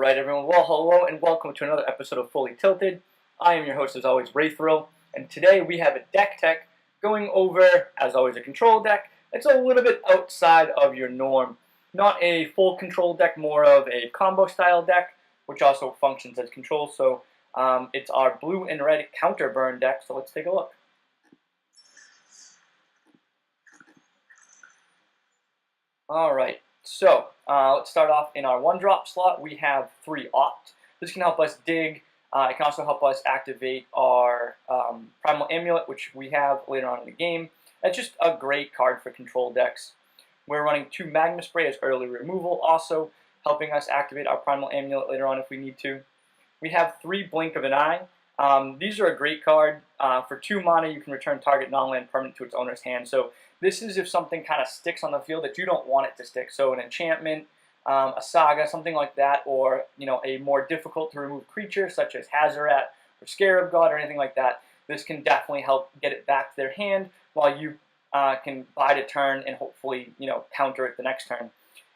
Alright everyone, well hello and welcome to another episode of Fully Tilted. I am your host as always, Wraithrill, and today we have a deck tech going over, as always, a control deck. It's a little bit outside of your norm. Not a full control deck, more of a combo style deck, which also functions as control. So it's our blue and red counter burn deck, so let's take a look. Alright, so let's start off in our 1-drop slot. We have 3 Opt. This can help us dig. It can also help us activate our Primal Amulet, which we have later on in the game. It's just a great card for control decks. We're running 2 Magma Spray as early removal, also helping us activate our Primal Amulet later on if we need to. We have 3 Blink of an Eye. These are a great card. For 2 mana, you can return target non-land permanent to its owner's hand. So this is if something kind of sticks on the field that you don't want it to stick. So an enchantment, a saga, something like that, or a more difficult to remove creature such as Hazoret or Scarab God or anything like that. This can definitely help get it back to their hand while you can bide a turn and hopefully counter it the next turn.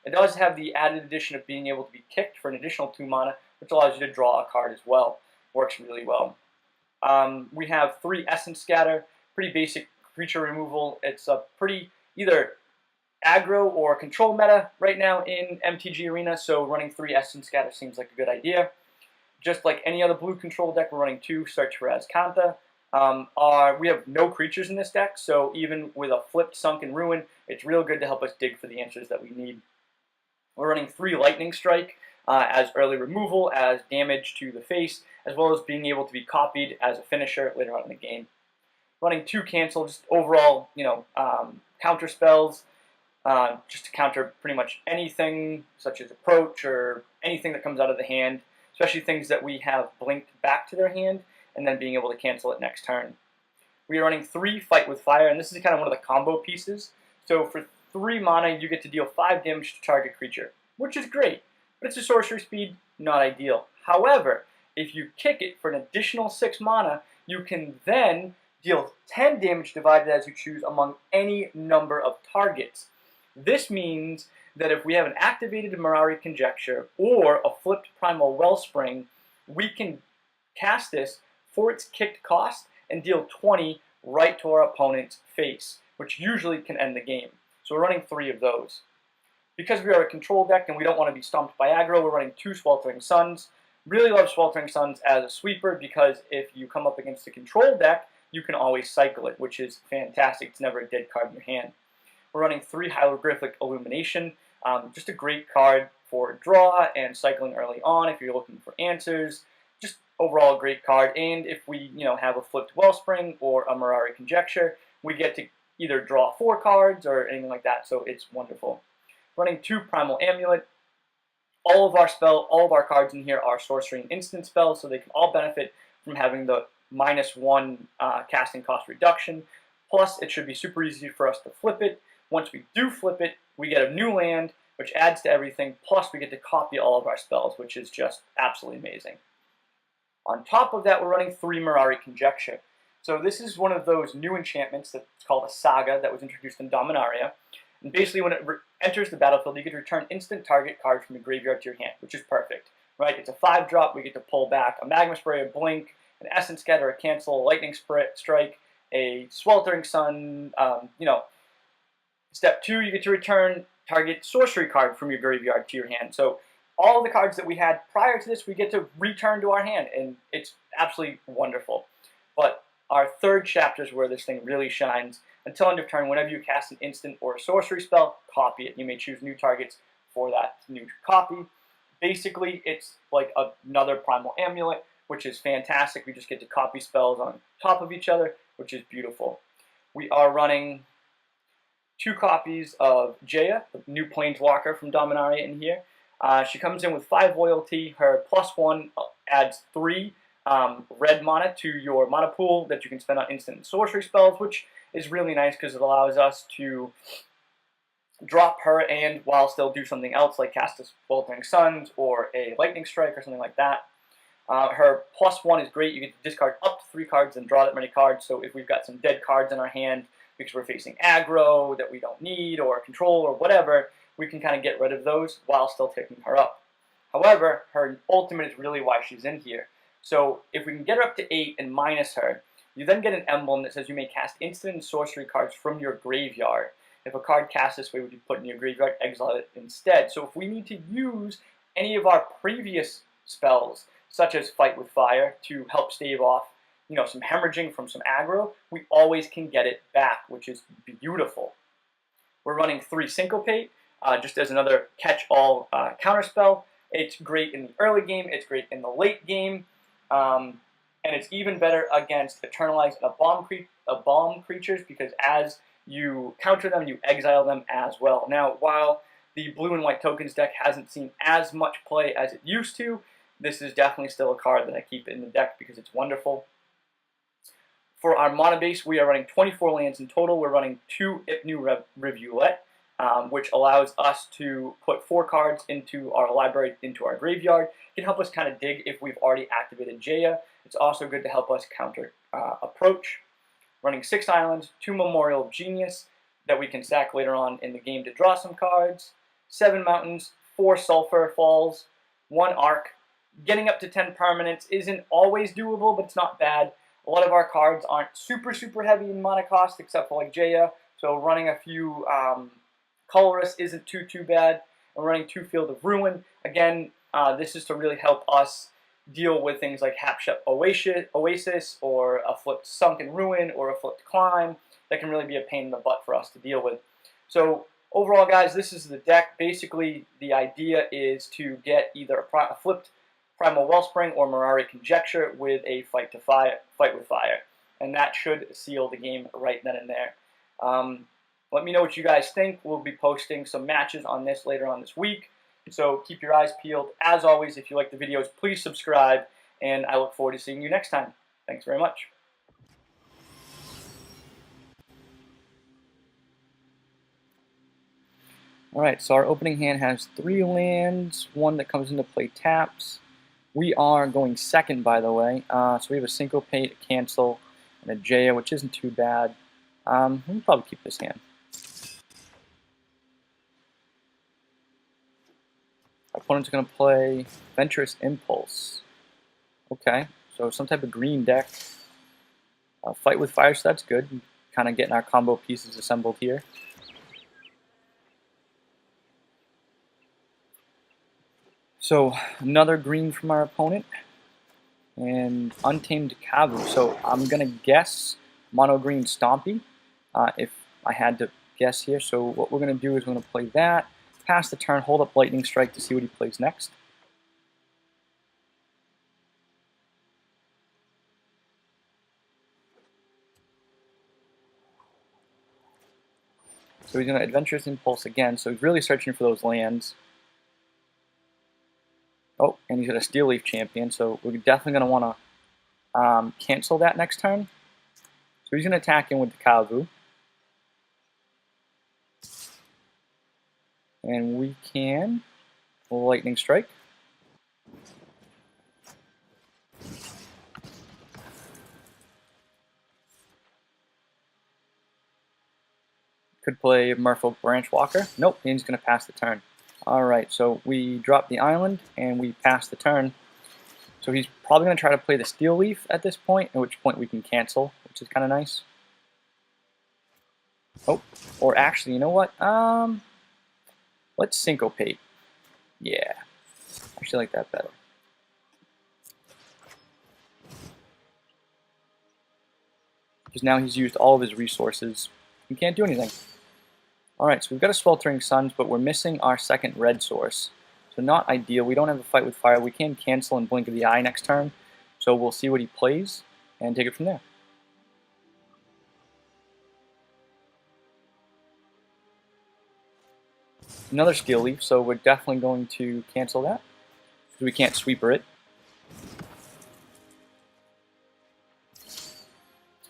It does have the added addition of being able to be kicked for an additional 2 mana, which allows you to draw a card as well. Works really well. We have 3 Essence Scatter, pretty basic creature removal. It's a pretty either aggro or control meta right now in MTG Arena, so running 3 Essence Scatter seems like a good idea. Just like any other blue control deck, we're running 2 Search for Azcanta. We have no creatures in this deck, so even with a flipped Sunken Ruin, it's real good to help us dig for the answers that we need. We're running 3 Lightning Strike as early removal, as damage to the face, as well as being able to be copied as a finisher later on in the game. Running 2 Cancel, just overall, counter spells, just to counter pretty much anything, such as Approach or anything that comes out of the hand, especially things that we have blinked back to their hand, and then being able to cancel it next turn. We are running 3 Fight with Fire, and this is kind of one of the combo pieces. So for 3 mana, you get to deal 5 damage to target creature, which is great, but it's a sorcery speed, not ideal. However, if you kick it for an additional 6 mana, you can then deal 10 damage divided as you choose among any number of targets. This means that if we have an activated Mirari Conjecture or a flipped Primal Wellspring, we can cast this for its kicked cost and deal 20 right to our opponent's face, which usually can end the game. So we're running 3 of those. Because we are a control deck and we don't want to be stumped by aggro, we're running 2 Sweltering Suns. Really love Sweltering Suns as a sweeper because if you come up against a control deck, you can always cycle it, which is fantastic. It's never a dead card in your hand. We're running 3 Hieroglyphic Illumination. Just a great card for draw and cycling early on if you're looking for answers. Just overall a great card. And if we have a flipped Wellspring or a Mirari Conjecture, we get to either draw 4 cards or anything like that, so it's wonderful. Running 2 Primal Amulet. All of our cards in here are sorcery and instant spells, so they can all benefit from having the -1 casting cost reduction. Plus, it should be super easy for us to flip it. Once we do flip it, we get a new land, which adds to everything. Plus, we get to copy all of our spells, which is just absolutely amazing. On top of that, we're running 3 Mirari Conjecture. So this is one of those new enchantments that's called a Saga that was introduced in Dominaria. And basically, when it enters the battlefield, you get to return instant target card from your graveyard to your hand, which is perfect, right? It's a 5-drop. We get to pull back a Magma Spray, a Blink, an Essence Scatter, a Cancel, a Lightning Strike, a Sweltering Sun. Step 2, you get to return target sorcery card from your graveyard to your hand. So all of the cards that we had prior to this, we get to return to our hand, and it's absolutely wonderful. But our 3rd chapter is where this thing really shines. Until end of turn, whenever you cast an instant or a sorcery spell, copy it. You may choose new targets for that new copy. Basically, it's like another Primal Amulet, which is fantastic. We just get to copy spells on top of each other, which is beautiful. We are running 2 copies of Jaya, the new Planeswalker from Dominaria in here. She comes in with 5 loyalty. Her +1 adds 3 red mana to your mana pool that you can spend on instant and sorcery spells, which is really nice because it allows us to drop her and while still do something else like cast a Sweltering Suns or a Lightning Strike or something like that. Her +1 is great. You get to discard up to 3 cards and draw that many cards. So if we've got some dead cards in our hand because we're facing aggro that we don't need or control or whatever, we can kind of get rid of those while still taking her up. However, her ultimate is really why she's in here. So if we can get her up to 8 and minus her, you then get an emblem that says you may cast instant and sorcery cards from your graveyard. If a card cast this way would be put in your graveyard, exile it instead. So if we need to use any of our previous spells, such as Fight with Fire, to help stave off, some hemorrhaging from some aggro, we always can get it back, which is beautiful. We're running 3 Syncopate, just as another catch-all counterspell. It's great in the early game, it's great in the late game, and it's even better against Eternalize and bomb creatures, because as you counter them, you exile them as well. Now, while the blue and white tokens deck hasn't seen as much play as it used to, this is definitely still a card that I keep in the deck because it's wonderful. For our mana base, we are running 24 lands in total. We're running 2 Ipnu Rivulet, which allows us to put 4 cards into our library, into our graveyard. It can help us kind of dig if we've already activated Jaya. It's also good to help us counter approach. Running 6 islands, 2 Memorial of Genius that we can stack later on in the game to draw some cards, 7 mountains, 4 Sulfur Falls, 1 Arc. Getting up to 10 permanents isn't always doable, but it's not bad. A lot of our cards aren't super heavy in mana cost, except for like Jaya, so running a few Colorless isn't too bad. And running 2 Field of Ruin, again, this is to really help us deal with things like Hapshep Oasis, or a flipped Sunken Ruin, or a flipped Climb. That can really be a pain in the butt for us to deal with. So overall, guys, this is the deck. Basically, the idea is to get either a flipped Primal Wellspring or Mirari Conjecture with a Fight with Fire. And that should seal the game right then and there. Let me know what you guys think. We'll be posting some matches on this later on this week. So keep your eyes peeled. As always, if you like the videos, please subscribe. And I look forward to seeing you next time. Thanks very much. Alright, so our opening hand has 3 lands, 1 that comes into play taps. We are going second, by the way. So we have a Syncopate, a Cancel, and a Jaya, which isn't too bad. We'll probably keep this hand. Our opponent's going to play Venturous Impulse. Okay, so some type of green deck. Fight with Fire, so that's good. Kind of getting our combo pieces assembled here. So another green from our opponent, and Untamed Kavu. So I'm gonna guess mono green Stompy, if I had to guess here. So what we're gonna do is we're gonna play that, pass the turn, hold up Lightning Strike to see what he plays next. So he's gonna Adventurous Impulse again. So he's really searching for those lands. Oh, and he's got a Steel Leaf Champion, so we're definitely going to want to cancel that next turn. So he's going to attack in with the Kavu. And we can Lightning Strike. Could play Merfolk Branchwalker. Nope, he's going to pass the turn. Alright, so we drop the island and we pass the turn. So he's probably going to try to play the Steel Leaf at this point, at which point we can cancel, which is kind of nice. Oh, or actually, you know what? Let's Syncopate. Yeah, I actually like that better. Because now he's used all of his resources. He can't do anything. Alright, so we've got a Sweltering Suns, but we're missing our second red source. So not ideal. We don't have a Fight with Fire. We can cancel and Blink of the Eye next turn. So we'll see what he plays and take it from there. Another Steel Leaf, so we're definitely going to cancel that. Because we can't Sweeper it.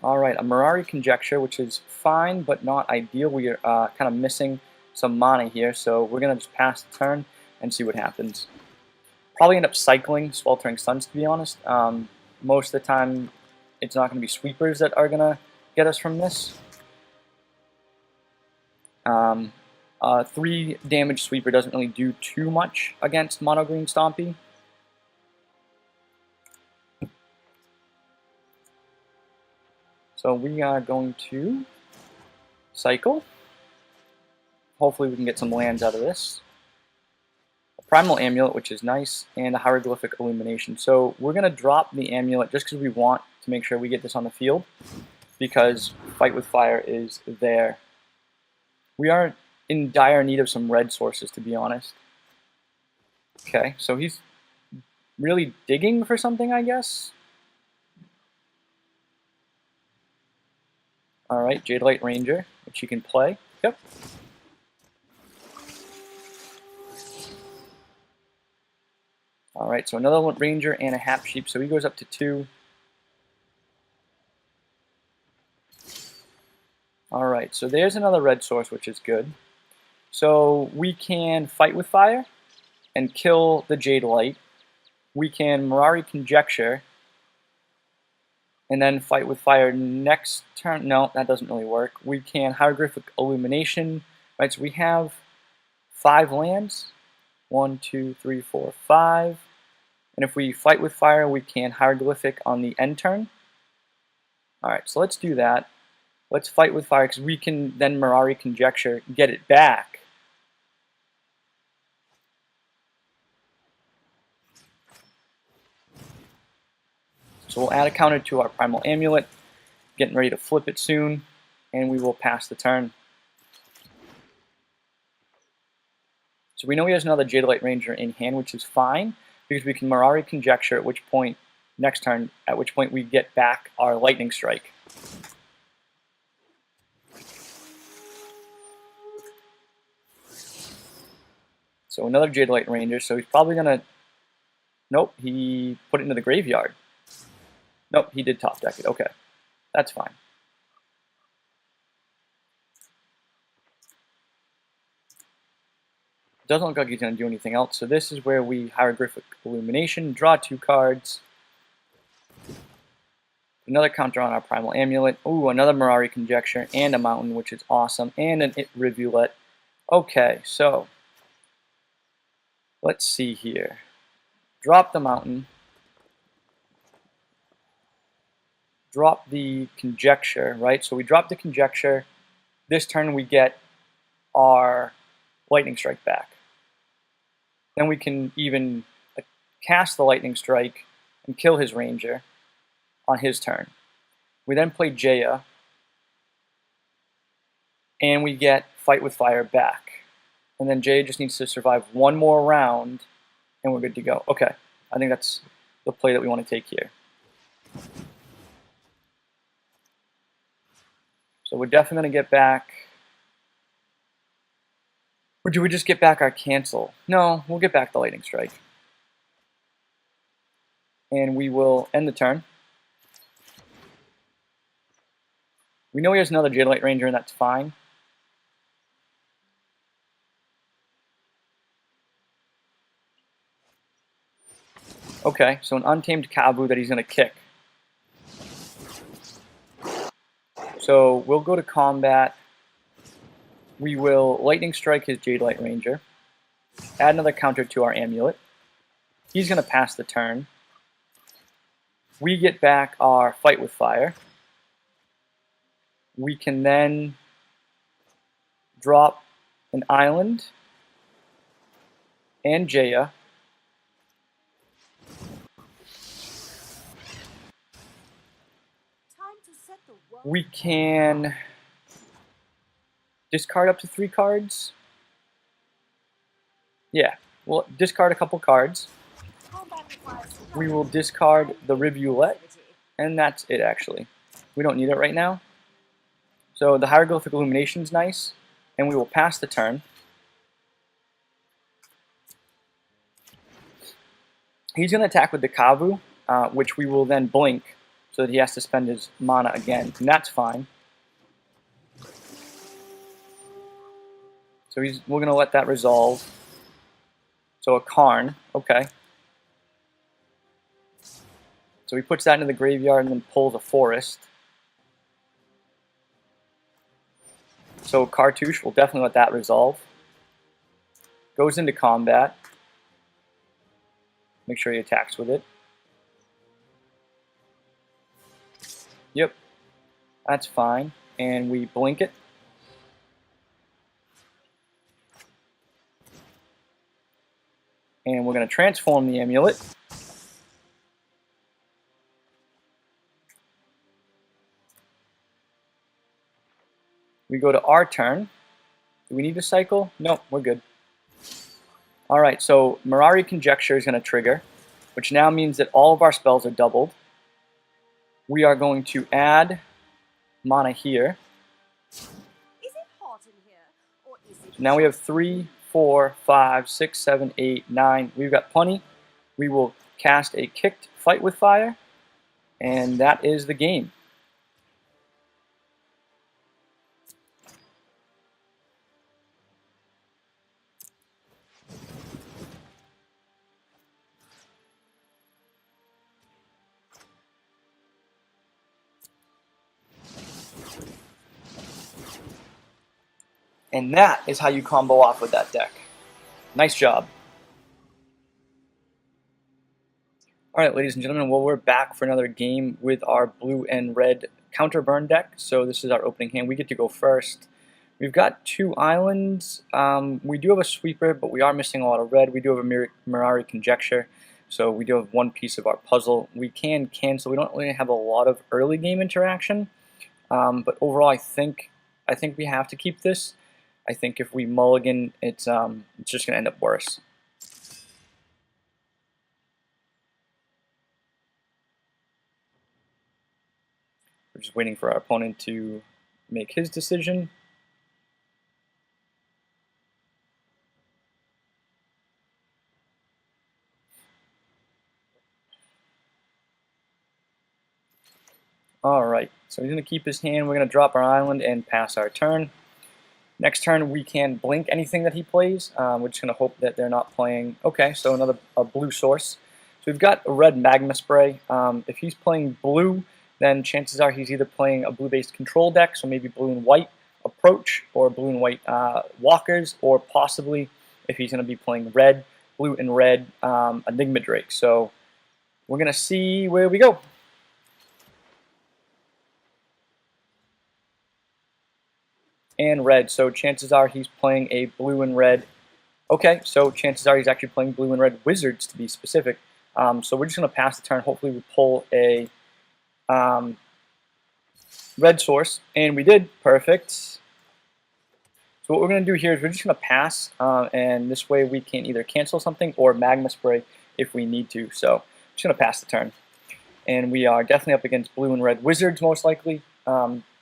Alright, a Mirari Conjecture, which is fine, but not ideal. We are kind of missing some mana here, so we're going to just pass the turn and see what happens. Probably end up cycling Sweltering Suns, to be honest. Most of the time, it's not going to be sweepers that are going to get us from this. 3 damage sweeper doesn't really do too much against mono green Stompy. So we are going to cycle. Hopefully we can get some lands out of this. A Primal Amulet, which is nice, and a Hieroglyphic Illumination. So we're going to drop the Amulet just because we want to make sure we get this on the field, because Fight with Fire is there. We are in dire need of some red sources, to be honest. Okay, so he's really digging for something, I guess. Alright, Jadelight Ranger, which you can play. Yep. Alright, so another Ranger and a Hap Sheep, so he goes up to 2. Alright, so there's another red source, which is good. So we can Fight with Fire and kill the Jadelight. We can Mirari Conjecture and then Fight with Fire next turn. No, that doesn't really work. We can Hieroglyphic Illumination. Right, so we have 5 lands. 1, 2, 3, 4, 5. And if we Fight with Fire, we can Hieroglyphic on the end turn. Alright, so let's do that. Let's Fight with Fire, because we can then Mirari Conjecture, get it back. So we'll add a counter to our Primal Amulet, getting ready to flip it soon, and we will pass the turn. So we know he has another Jadelight Ranger in hand, which is fine, because we can Mirari Conjecture, at which point, next turn, at which point we get back our Lightning Strike. So another Jadelight Ranger, so he's probably going to... Nope, he put it into the graveyard. Nope, he did top deck it. Okay, that's fine. Doesn't look like he's going to do anything else, so this is where we Hieroglyphic Illumination, draw 2 cards. Another counter on our Primal Amulet. Ooh, another Mirari Conjecture and a Mountain, which is awesome, and an Rivulet. Okay, so let's see here. Drop the Mountain. Drop the Conjecture, right? So we drop the Conjecture. This turn we get our Lightning Strike back. Then we can even cast the Lightning Strike and kill his Ranger on his turn. We then play Jaya, and we get Fight with Fire back. And then Jaya just needs to survive 1 more round, and we're good to go. Okay, I think that's the play that we want to take here. So we're definitely going to get back... Or do we just get back our Cancel? No, we'll get back the Lightning Strike. And we will end the turn. We know he has another Jadelight Ranger, and that's fine. Okay, so an Untamed Kavu that he's going to kick. So we'll go to combat. We will Lightning Strike his Jadelight Ranger. Add another counter to our Amulet. He's going to pass the turn. We get back our Fight with Fire. We can then drop an Island and Jaya. We can discard up to 3 cards. Yeah, we'll discard a couple cards. We will discard the Rivulet, and that's it actually. We don't need it right now. So the Hieroglyphic Illumination is nice, and we will pass the turn. He's going to attack with the Kavu, which we will then blink, so that he has to spend his mana again, and that's fine. So we're going to let that resolve. So a Karn, okay. So he puts that into the graveyard and then pulls a Forest. So Cartouche will definitely let that resolve. goes into combat. Make sure he attacks with it. Yep, that's fine. And we blink it. And we're going to transform the amulet. We go to our turn. Do we need to cycle? No, we're good. Alright, so Mirari Conjecture is going to trigger, which now means that all of our spells are doubled. We are going to add mana here. Is it hot in here, or is it... So now we have 3, 4, 5, 6, 7, 8, 9. We've got plenty. We will cast a kicked Fight with Fire, and that is the game. And that is how you combo off with that deck. Nice job. Alright, ladies and gentlemen, well, we're back for another game with our blue and red counter burn deck. So this is our opening hand. We get to go first. We've got 2 islands. We do have a sweeper, but we are missing a lot of red. We do have a Mirari Conjecture, so we do have one piece of our puzzle. We can cancel. We don't really have a lot of early game interaction, but overall, I think we have to keep this. I think if we mulligan, it's just going to end up worse. We're just waiting for our opponent to make his decision. Alright, so he's going to keep his hand. We're going to drop our island and pass our turn. Next turn, we can blink anything that he plays. We're just going to hope that they're not playing... Okay, so another blue source. So we've got a red Magma Spray. If he's playing blue, then chances are he's either playing a blue-based control deck, so maybe blue and white approach, or blue and white walkers, or possibly, if he's going to be playing red, blue and red Enigma Drake. So we're going to see where we go. And red, so chances are he's playing a blue and red. Okay, so chances are he's actually playing blue and red wizards, to be specific. So we're just going to pass the turn. Hopefully we pull a red source, and we did. Perfect. So what we're going to do here is we're just going to pass, and this way we can either cancel something or Magma Spray if we need to. So I'm just going to pass the turn. And we are definitely up against blue and red wizards, most likely.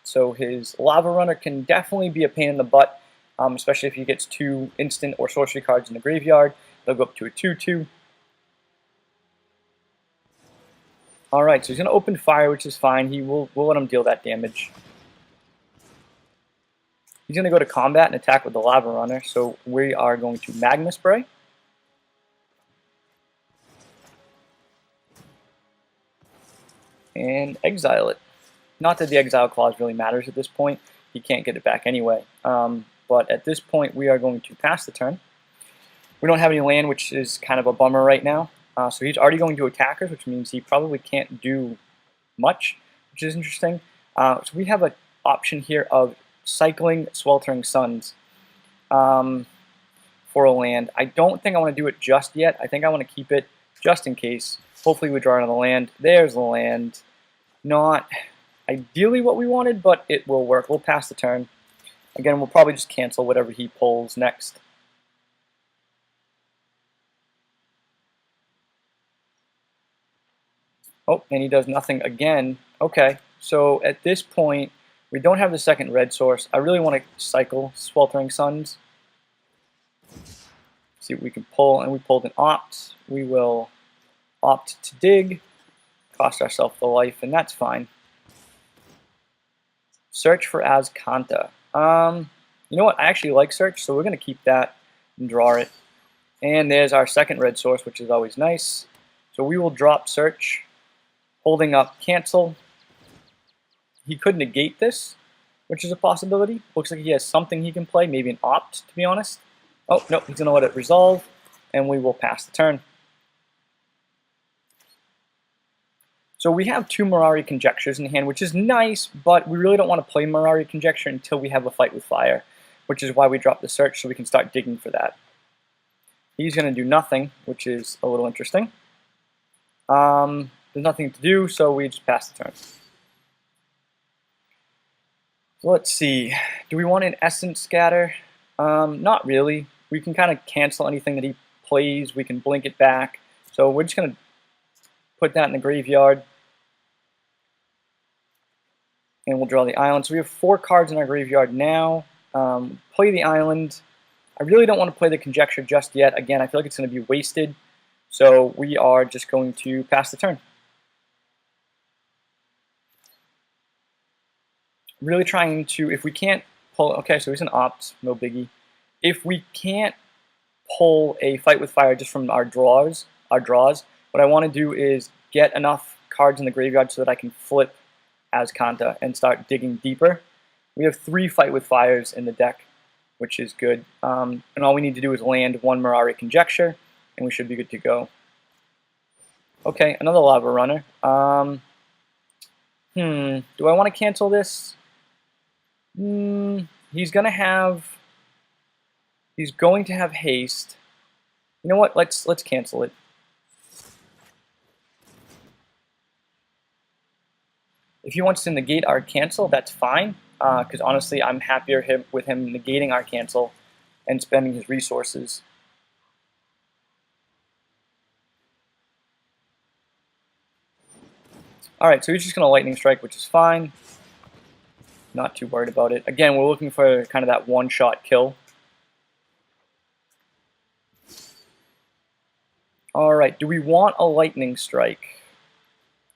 So his Lava Runner can definitely be a pain in the butt, especially if he gets 2 instant or sorcery cards in the graveyard. They'll go up to a 2/2. Alright, so he's going to open fire, which is fine. We'll let him deal that damage. He's going to go to combat and attack with the Lava Runner, so we are going to Magma Spray. And exile it. Not that the exile clause really matters at this point. He can't get it back anyway. But at this point, we are going to pass the turn. We don't have any land, which is kind of a bummer right now. So he's already going to attackers, which means he probably can't do much, which is interesting. So we have an option here of cycling Sweltering Suns for a land. I don't think I want to do it just yet. I think I want to keep it just in case. Hopefully we draw another land. There's the land. Not ideally what we wanted, but it will work. We'll pass the turn. Again, we'll probably just cancel whatever he pulls next. Oh, and he does nothing again. Okay, so at this point, we don't have the second red source. I really want to cycle Sweltering Suns. See what we can pull, and we pulled an opt. We will opt to dig, cost ourselves the life, and that's fine. Search for Azcanta. You know what? I actually like search, so we're going to keep that and draw it. And there's our second red source, which is always nice. So we will drop search, holding up cancel. He could negate this, which is a possibility. Looks like he has something he can play, maybe an opt, to be honest. Oh, no, he's going to let it resolve, and we will pass the turn. So we have 2 Mirari Conjectures in hand, which is nice, but we really don't want to play Mirari Conjecture until we have a fight with fire, which is why we drop the search so we can start digging for that. He's going to do nothing, which is a little interesting. There's nothing to do, so we just pass the turn. So let's see. Do we want an Essence Scatter? Not really. We can kind of cancel anything that he plays. We can blink it back. So we're just going to put that in the graveyard. And we'll draw the island. So we have 4 cards in our graveyard now. Play the island. I really don't want to play the Conjecture just yet. Again, I feel like it's going to be wasted. So we are just going to pass the turn. Really trying to, if we can't pull, okay, so he's an opt, no biggie. If we can't pull a Fight with Fire just from our draws, what I want to do is get enough cards in the graveyard so that I can flip as Kanta and start digging deeper. We have 3 Fight with Fires in the deck, which is good. And all we need to do is land 1 Mirari Conjecture, and we should be good to go. Okay, another Lava Runner. Do I want to cancel this? He's going to have haste. You know what? Let's cancel it. If he wants to negate our cancel, that's fine. Because honestly, I'm happier with him negating our cancel and spending his resources. Alright, so he's just going to Lightning Strike, which is fine. Not too worried about it. Again, we're looking for kind of that one-shot kill. Alright, do we want a Lightning Strike?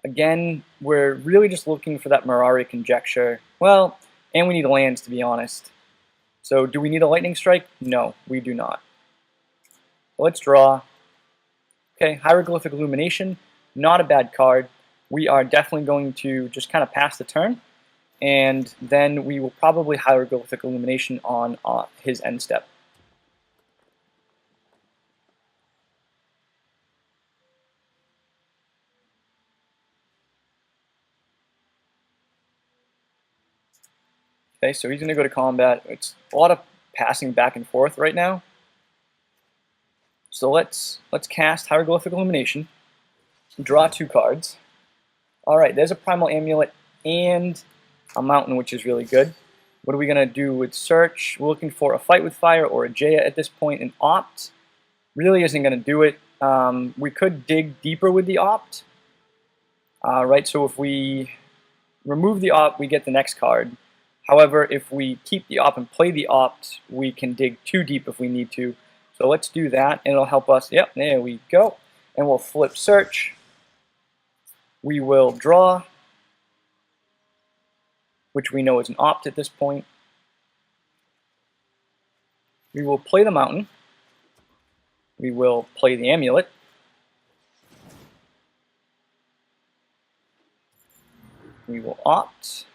Again, we're really just looking for that Mirari Conjecture. Well, and we need lands, to be honest. So do we need a Lightning Strike? No, we do not. Let's draw. Okay, Hieroglyphic Illumination, not a bad card. We are definitely going to just kind of pass the turn, and then we will probably Hieroglyphic Illumination on his end step. Okay, so he's going to go to combat. It's a lot of passing back and forth right now. So let's cast Hieroglyphic Illumination, draw 2 cards. Alright, there's a Primal Amulet and a Mountain, which is really good. What are we going to do with Search? We're looking for a Fight with Fire or a Jaya at this point. An Opt really isn't going to do it. We could dig deeper with the Opt. Right, so if we remove the Opt, we get the next card. However, if we keep the Opt and play the Opt, we can dig too deep if we need to. So let's do that, and it'll help us. Yep, there we go. And we'll flip Search. We will draw, which we know is an Opt at this point. We will play the Mountain. We will play the Amulet. We will Opt.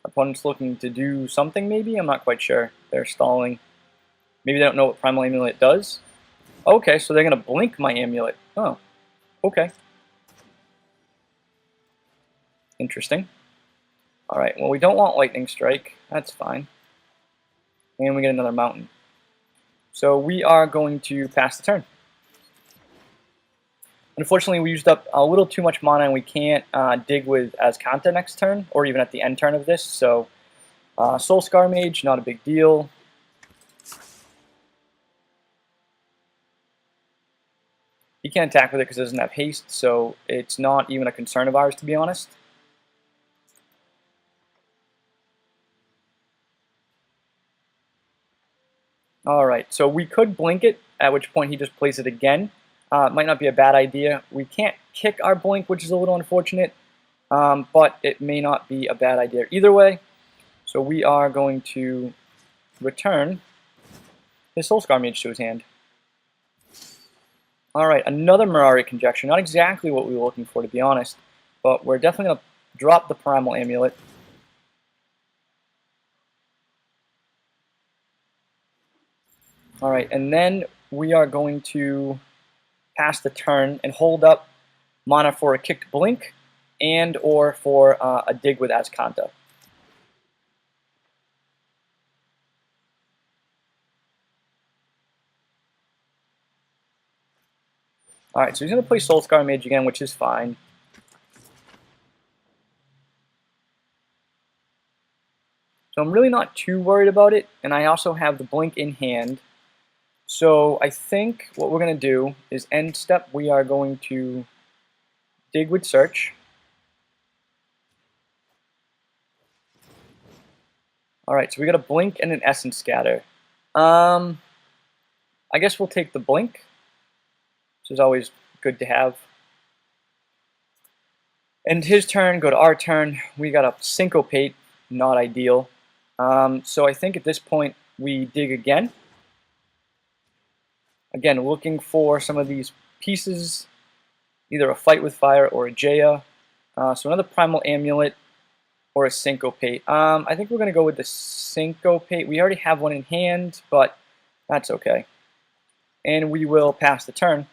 Opponent's looking to do something, maybe? I'm not quite sure. They're stalling. Maybe they don't know what Primal Amulet does. Okay, so they're going to blink my Amulet. Oh, okay. Interesting. Alright, well, we don't want Lightning Strike. That's fine. And we get another Mountain. So we are going to pass the turn. Unfortunately, we used up a little too much mana, and we can't dig with Azcanta next turn, or even at the end turn of this, so Soul Scar Mage, not a big deal. He can't attack with it because it doesn't have haste, so it's not even a concern of ours, to be honest. Alright, so we could blink it, at which point he just plays it again. Might not be a bad idea. We can't kick our blink, which is a little unfortunate, but it may not be a bad idea either way. So we are going to return his Soul Scar Mage to his hand. Alright, another Mirari Conjecture. Not exactly what we were looking for, to be honest, but we're definitely going to drop the Primal Amulet. Alright, and then we are going to pass the turn and hold up mana for a kicked Blink and or for a dig with Azcanta. Alright, so he's going to play Soulscar Mage again, which is fine. So I'm really not too worried about it, and I also have the Blink in hand. So I think what we're going to do is end step, we are going to dig with Search. Alright, so we got a Blink and an Essence Scatter. I guess we'll take the Blink, which is always good to have. And his turn, go to our turn. We got a Syncopate, not ideal. So I think at this point we dig again. Again, looking for some of these pieces, either a Fight with Fire or a Jaya. So another Primal Amulet or a Syncopate. I think we're going to go with the Syncopate. We already have one in hand, but that's okay. And we will pass the turn.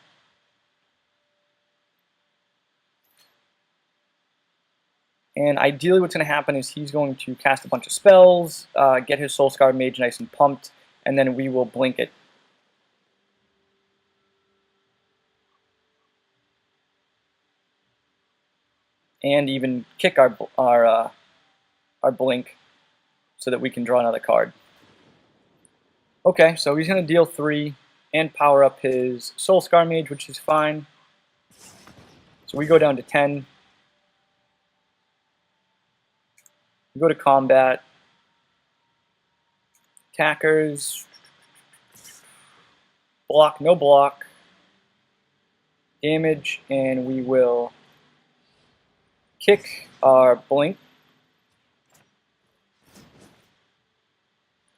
And ideally what's going to happen is he's going to cast a bunch of spells, get his Soulscar Mage nice and pumped, and then we will blink it. And even kick our blink so that we can draw another card. Okay, so he's going to deal 3 and power up his Soulscar Mage, which is fine. So we go down to 10. We go to combat. Attackers. Block, no block. Damage, and we will kick our blink.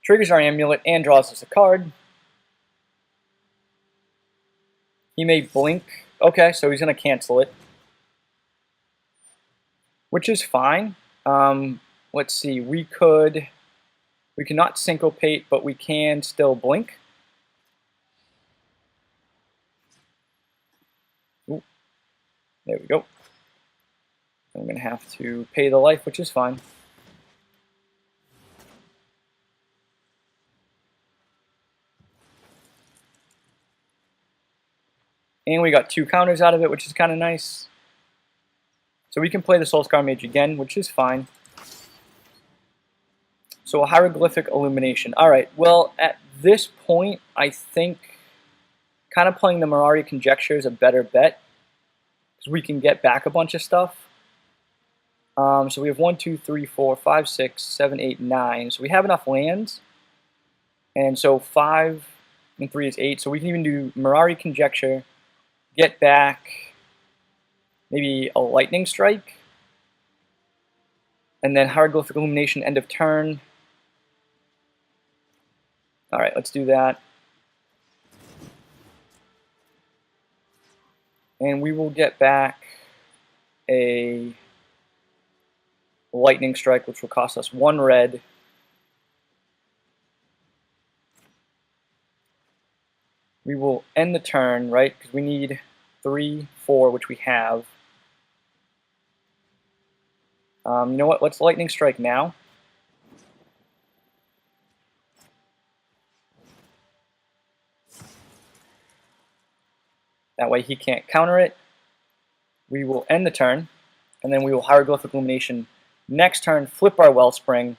Triggers our amulet and draws us a card. He may blink. Okay, so he's going to cancel it, which is fine. Let's see. We cannot syncopate, but we can still blink. Ooh, there we go. I'm going to have to pay the life, which is fine. And we got 2 counters out of it, which is kind of nice. So we can play the Soulscar Mage again, which is fine. So a Hieroglyphic Illumination. Alright, well, at this point, I think kind of playing the Mirari Conjecture is a better bet, because we can get back a bunch of stuff. So we have 1, 2, 3, 4, 5, 6, 7, 8, 9. So we have enough lands. And so 5 and 3 is 8. So we can even do Mirari Conjecture, get back maybe a Lightning Strike, and then Hieroglyphic Illumination end of turn. Alright, let's do that. And we will get back a Lightning Strike, which will cost us 1 red. We will end the turn, right? Because we need 3, 4, which we have. You know what? Let's Lightning Strike now. That way he can't counter it. We will end the turn, and then we will Hieroglyphic Illumination next turn, flip our Wellspring.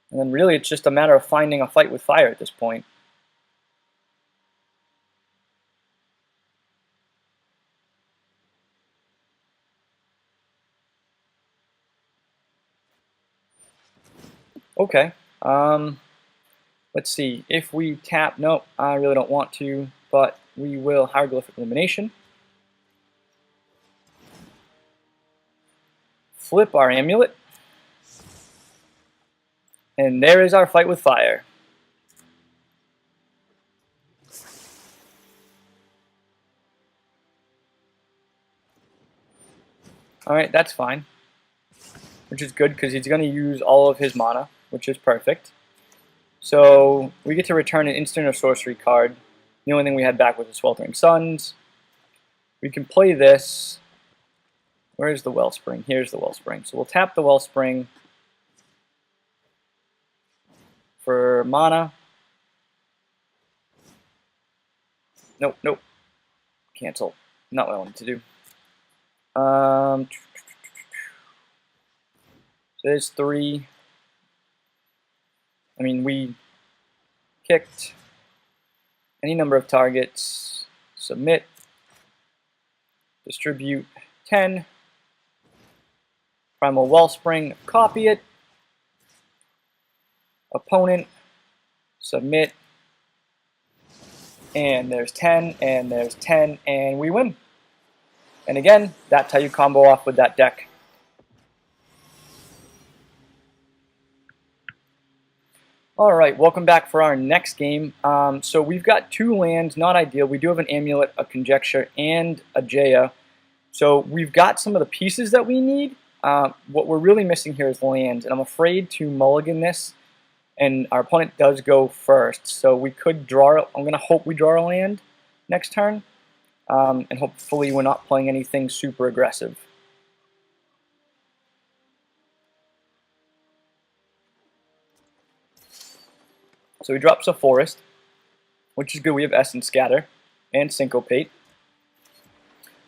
And then really it's just a matter of finding a Fight with Fire at this point. Okay. Let's see. If we tap, no, I really don't want to, but we will Hieroglyphic Illumination. Flip our amulet. And there is our Fight with Fire. Alright, that's fine. Which is good because he's going to use all of his mana, which is perfect. So we get to return an instant or sorcery card. The only thing we had back was the Sweltering Suns. We can play this. Where's the Wellspring? Here's the Wellspring. So we'll tap the Wellspring for mana. Nope, nope. Cancel. Not what I wanted to do. So there's 3. I mean, we kicked any number of targets, submit, distribute 10, Primal Wellspring, copy it, opponent, submit, and there's 10, and there's 10, and we win. And again, that's how you combo off with that deck. Alright, welcome back for our next game. So we've got 2 lands, not ideal. We do have an Amulet, a Conjecture, and a Jaya. So we've got some of the pieces that we need. What we're really missing here is lands, and I'm afraid to mulligan this, and our opponent does go first. So we could draw, I'm going to hope we draw a land next turn, and hopefully we're not playing anything super aggressive. So he drops a Forest, which is good. We have Essence Scatter and Syncopate.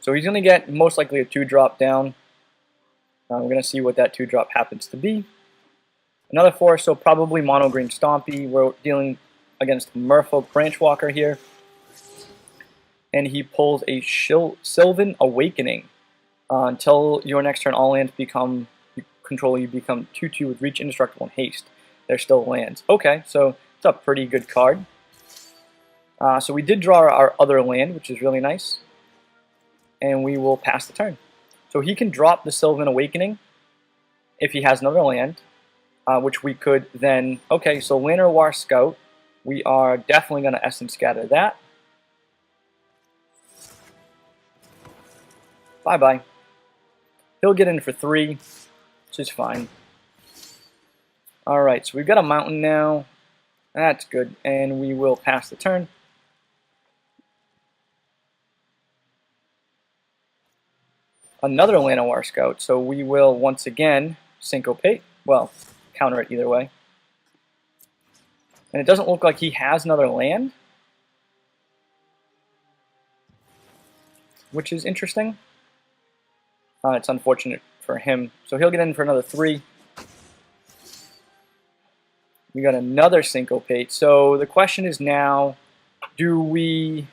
So he's going to get most likely a 2-drop down. We're going to see what that 2-drop happens to be. Another Forest, so probably Mono Green Stompy. We're dealing against Merfolk Branchwalker here. And he pulls a Sylvan Awakening. Until your next turn, all lands become control. You become 2/2 with Reach, Indestructible, and Haste. They're still lands. Okay, so it's a pretty good card. So we did draw our other land, which is really nice. And we will pass the turn. So he can drop the Sylvan Awakening if he has another land, which we could then... Okay, so Llanowar Scout. We are definitely going to Essence Scatter that. Bye-bye. He'll get in for 3, which is fine. Alright, so we've got a mountain now. That's good. And we will pass the turn. Another Llanowar Scout, so we will once again Syncopate. Well, counter it either way. And it doesn't look like he has another land, which is interesting. It's unfortunate for him. So he'll get in for another 3. We got another Syncopate. So the question is now, do we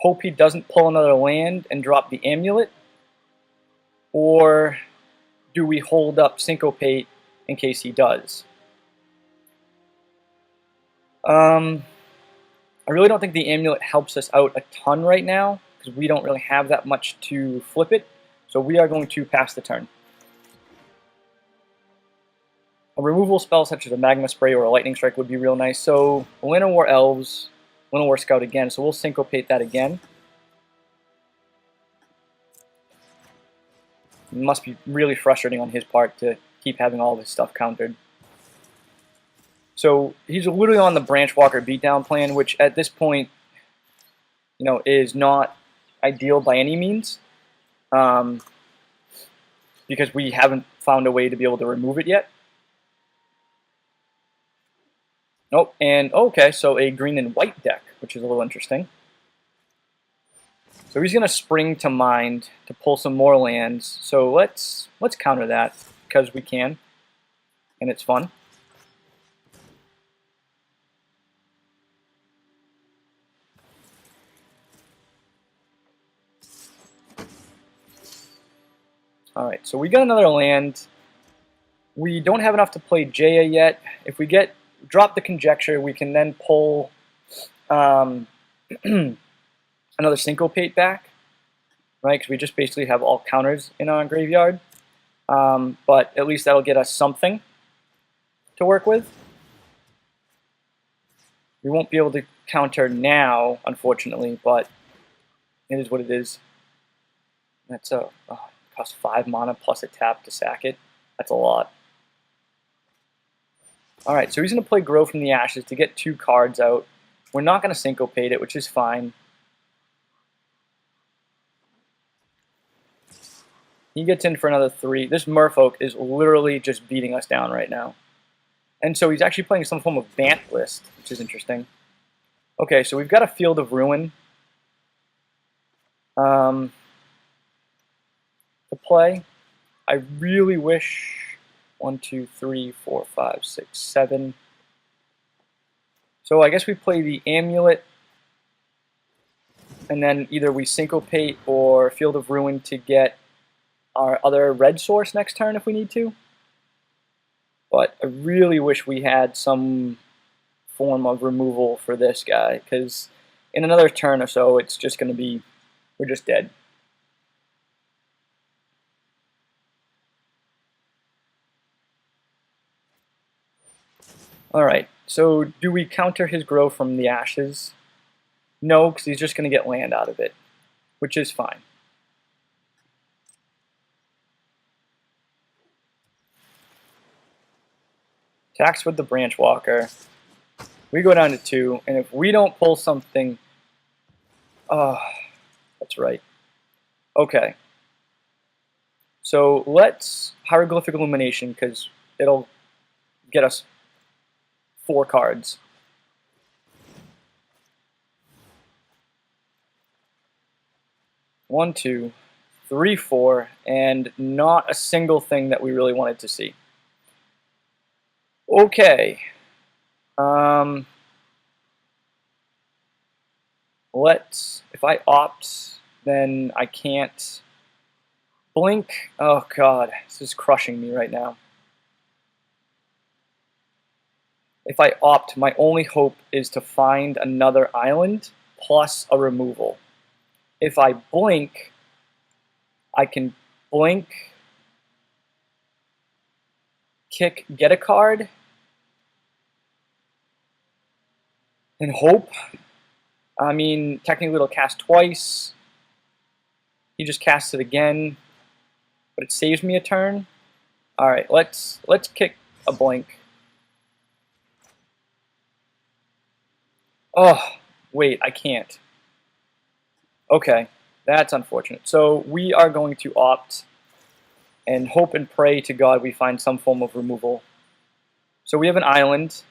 hope he doesn't pull another land and drop the Amulet? Or do we hold up Syncopate in case he does? I really don't think the Amulet helps us out a ton right now, because we don't really have that much to flip it. So we are going to pass the turn. A removal spell such as a Magma Spray or a Lightning Strike would be real nice. So Llanowar Elves, Llanowar Scout again, so we'll Syncopate that again. It must be really frustrating on his part to keep having all of his stuff countered. So he's literally on the Branchwalker beatdown plan, which at this point, you know, is not ideal by any means, because we haven't found a way to be able to remove it yet. Oh, and okay, so a green and white deck, which is a little interesting. So he's going to Spring to Mind to pull some more lands. So let's counter that, because we can, and it's fun. Alright, so we got another land. We don't have enough to play Jaya yet. If we drop the Conjecture, we can then pull another Syncopate back, right? Because we just basically have all counters in our graveyard. But at least that'll get us something to work with. We won't be able to counter now, unfortunately, but it is what it is. That's a cost 5 mana plus a tap to sack it. That's a lot. Alright, so he's going to play Grow from the Ashes to get 2 cards out. We're not going to syncopate it, which is fine. He gets in for another 3. This Merfolk is literally just beating us down right now. And so he's actually playing some form of Bant list, which is interesting. Okay, so we've got a Field of Ruin to play. I really wish 1, 2, 3, 4, 5, 6, 7. So I guess we play the Amulet, and then either we syncopate or Field of Ruin to get our other red source next turn if we need to. But I really wish we had some form of removal for this guy, because in another turn or so, it's just going to be, we're just dead. Alright, so do we counter his Grow from the Ashes? No, because he's just going to get land out of it, which is fine. Attacks with the Branch Walker. We go down to 2, and if we don't pull something... Oh, that's right. Okay. So let's Hieroglyphic Illumination, because it'll get us 4 cards. One, 2, 3, 4, and not a single thing that we really wanted to see. Okay. If I opt, then I can't blink. Oh god, this is crushing me right now. If I opt, my only hope is to find another island plus a removal. If I blink, I can blink, kick, get a card, and hope. I mean, technically it'll cast twice. He just casts it again, but it saves me a turn. Alright, let's kick a blink. Oh, wait, I can't. Okay, that's unfortunate. So we are going to opt and hope and pray to God we find some form of removal. So we have an island.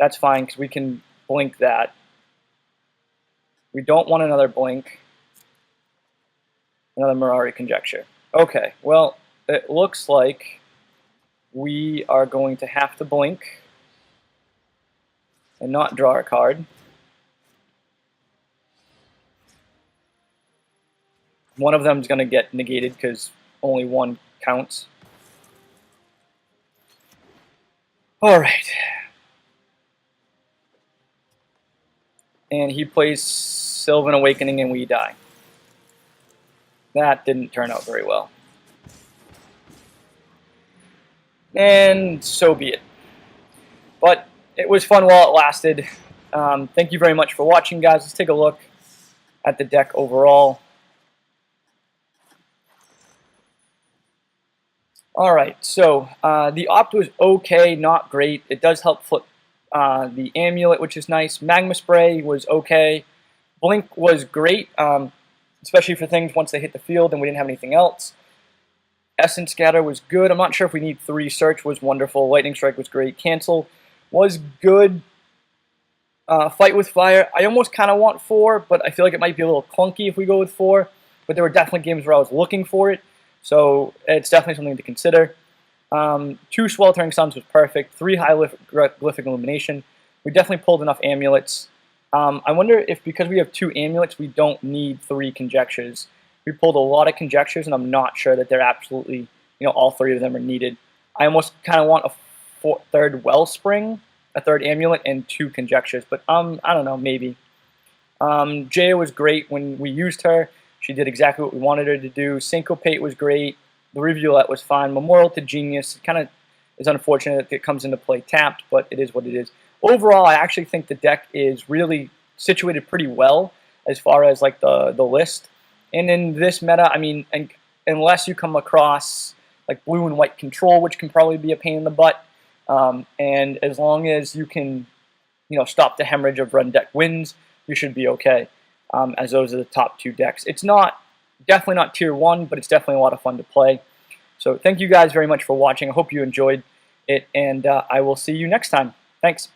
That's fine, because we can blink that. We don't want another blink. Another Mirari Conjecture. Okay, well, it looks like we are going to have to blink and not draw a card. One of them is going to get negated because only one counts. Alright. And he plays Sylvan Awakening and we die. That didn't turn out very well. And so be it. But it was fun while it lasted. Thank you very much for watching, guys. Let's take a look at the deck overall. Alright, so the opt was okay, not great. It does help flip the Amulet, which is nice. Magma Spray was okay. Blink was great, especially for things once they hit the field and we didn't have anything else. Essence Scatter was good. I'm not sure if we need 3. Search was wonderful. Lightning Strike was great. Cancel was good. Fight with Fire, I almost kind of want 4, but I feel like it might be a little clunky if we go with 4. But there were definitely games where I was looking for it, so it's definitely something to consider. 2 Sweltering Suns was perfect. 3 Hieroglyphic Illumination. We definitely pulled enough amulets. I wonder if because we have 2 amulets, we don't need 3 conjectures. We pulled a lot of conjectures, and I'm not sure that they're absolutely, all 3 of them are needed. I almost kind of want a third Wellspring, a 3rd amulet, and 2 conjectures, but I don't know, maybe. Jaya was great when we used her. She did exactly what we wanted her to do. Syncopate was great. The Rivulet was fine. Memorial to Genius, it kind of is unfortunate that it comes into play tapped, but it is what it is. Overall, I actually think the deck is really situated pretty well as far as like the list. And in this meta, I mean, unless you come across like blue and white control, which can probably be a pain in the butt, and as long as you can, stop the hemorrhage of red deck wins, you should be okay. As those are the top 2 decks. It's definitely not tier 1, but it's definitely a lot of fun to play. So thank you guys very much for watching. I hope you enjoyed it, and I will see you next time. Thanks.